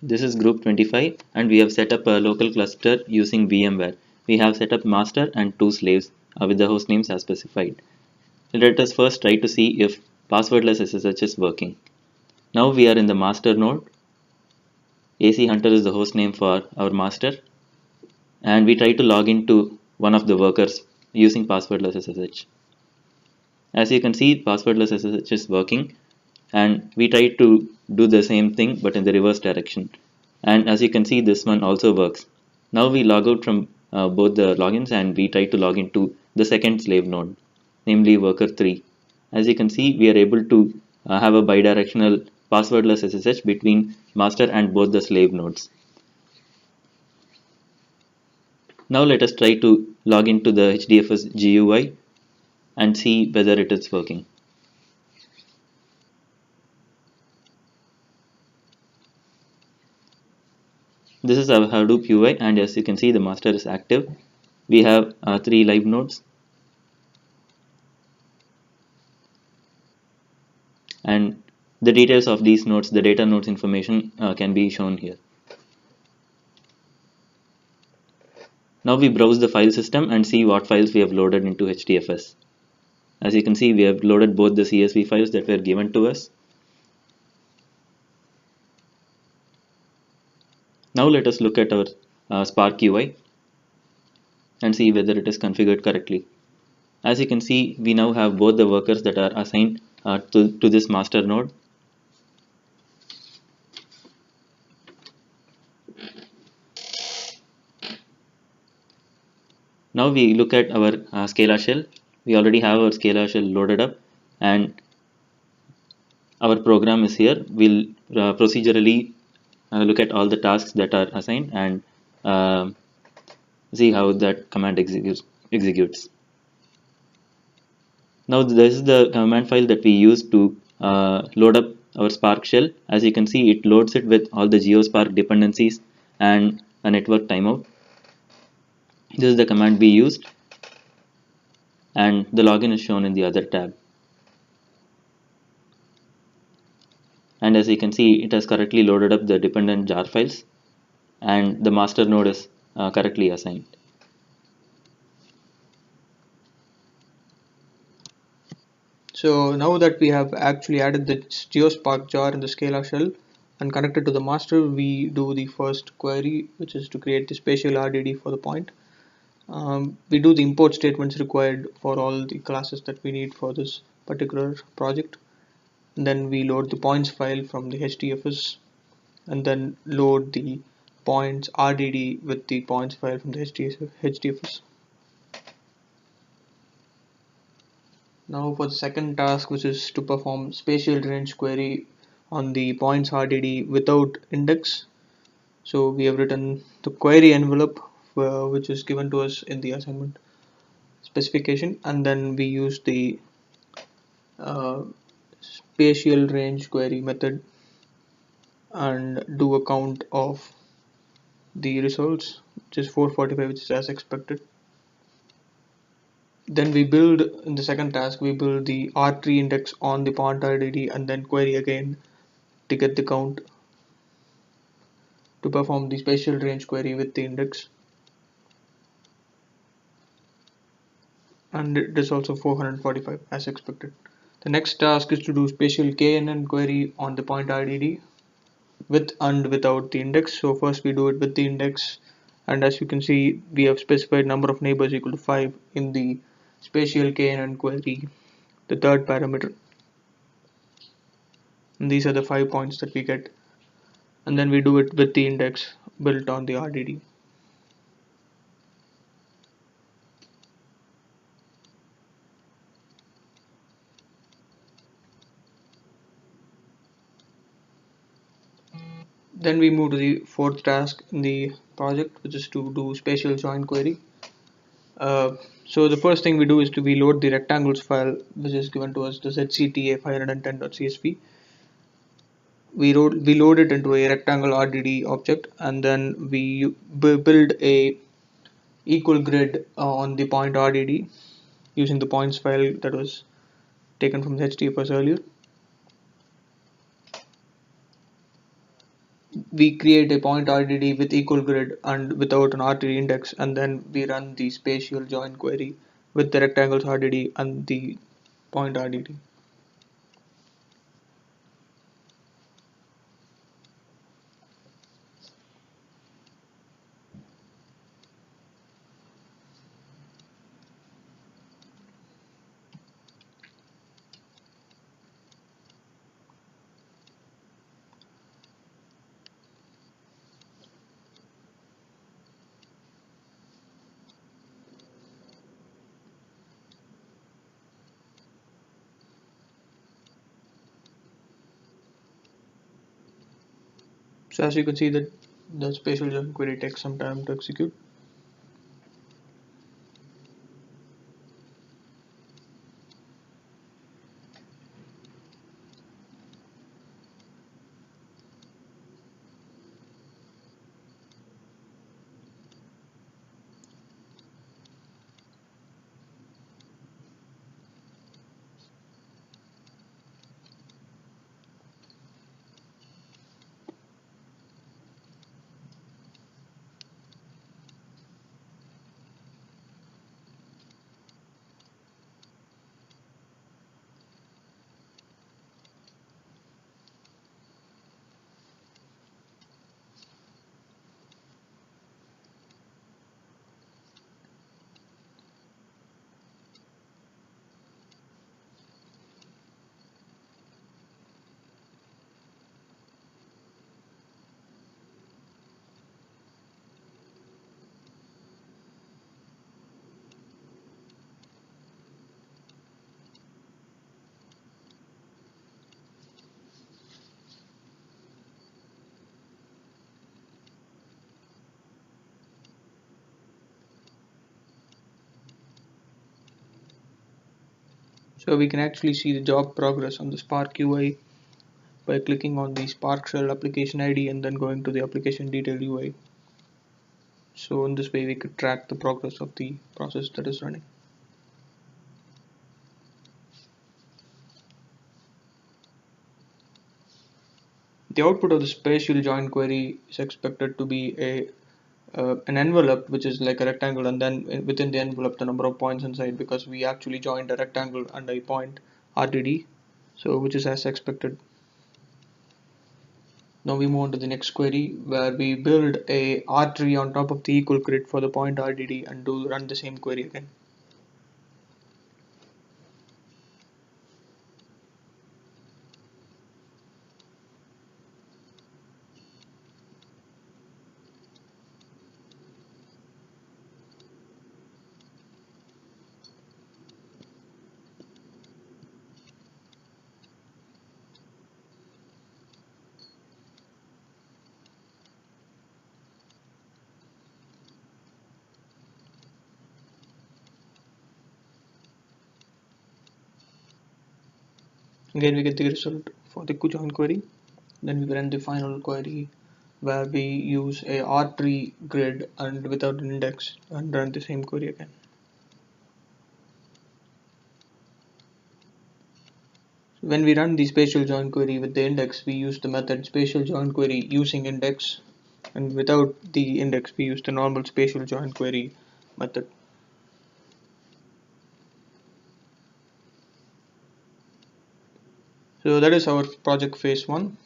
This is group 25 and we have set up a local cluster using VMware. We have set up master and two slaves with the host names as specified. Let us first try to see if passwordless SSH is working. Now we are in the master node. AC Hunter is the host name for our master, and we try to log into one of the workers using passwordless SSH. As you can see, passwordless SSH is working, and we try to do the same thing but in the reverse direction. And as you can see, this one also works. Now we log out from both the logins and we try to log into the second slave node, namely worker 3. As you can see, we are able to have a bidirectional passwordless SSH between master and both the slave nodes. Now let us try to log into the HDFS GUI and see whether it is working. This is our Hadoop UI, and as you can see, the master is active. We have 3 live nodes, and the details of these nodes, the data nodes information can be shown here. Now we browse the file system and see what files we have loaded into HDFS. As you can see, we have loaded both the CSV files that were given to us. Now let us look at our Spark UI and see whether it is configured correctly. As you can see, we now have both the workers that are assigned to this master node. Now we look at our Scala shell. We already have our Scala shell loaded up, and our program is here. We'll procedurally look at all the tasks that are assigned and see how that command executes. Now this is the command file that we use to load up our Spark shell. As you can see, it loads it with all the GeoSpark dependencies and a network timeout. This is the command we used, and the login is shown in the other tab. And as you can see, it has correctly loaded up the dependent jar files, and the master node is correctly assigned. So now that we have actually added the GeoSpark jar in the Scala shell and connected to the master, we do the first query, which is to create the spatial RDD for the point. We do the import statements required for all the classes that we need for this particular project. And then we load the points file from the HDFS and then load the points RDD with the points file from the HDFS. Now for the second task, which is to perform spatial range query on the points RDD without index. So we have written the query envelope which is given to us in the assignment specification, and then we use the spatial range query method and do a count of the results, which is 445, which is as expected. Then we build, in the second task, we build the R3 index on the point RDD and then query again to get the count to perform the spatial range query with the index. And it is also 445 as expected. The next task is to do spatial KNN query on the point RDD with and without the index. So first we do it with the index, and as you can see, we have specified number of neighbors equal to 5 in the spatial KNN query, the third parameter. And these are the 5 points that we get, and then we do it with the index built on the RDD. Then we move to the fourth task in the project, which is to do spatial join query. So the first thing we do is to we load the rectangles file, which is given to us, the zcta 510.csv. We load it into a rectangle RDD object, and then we build a equal grid on the point RDD using the points file that was taken from HDFS earlier. we create a point RDD with equal grid and without an RTD index, and then we run the spatial join query with the rectangles RDD and the point RDD. So as you can see that the spatial join query takes some time to execute. So we can actually see the job progress on the Spark UI by clicking on the Spark Shell application ID and then going to the application detail UI. So in this way we could track the progress of the process that is running. The output of the spatial join query is expected to be an envelope which is like a rectangle, and then within the envelope the number of points inside, because we actually joined a rectangle and a point RTD, so which is as expected. Now we move on to the next query where we build a R tree on top of the equal grid for the point RTD and run the same query again. Again we get the result for the join query. Then we run the final query where we use a R tree grid and without an index and run the same query again. When we run the spatial join query with the index, we use the method spatial join query using index, and without the index we use the normal spatial join query method. So that is our project phase 1.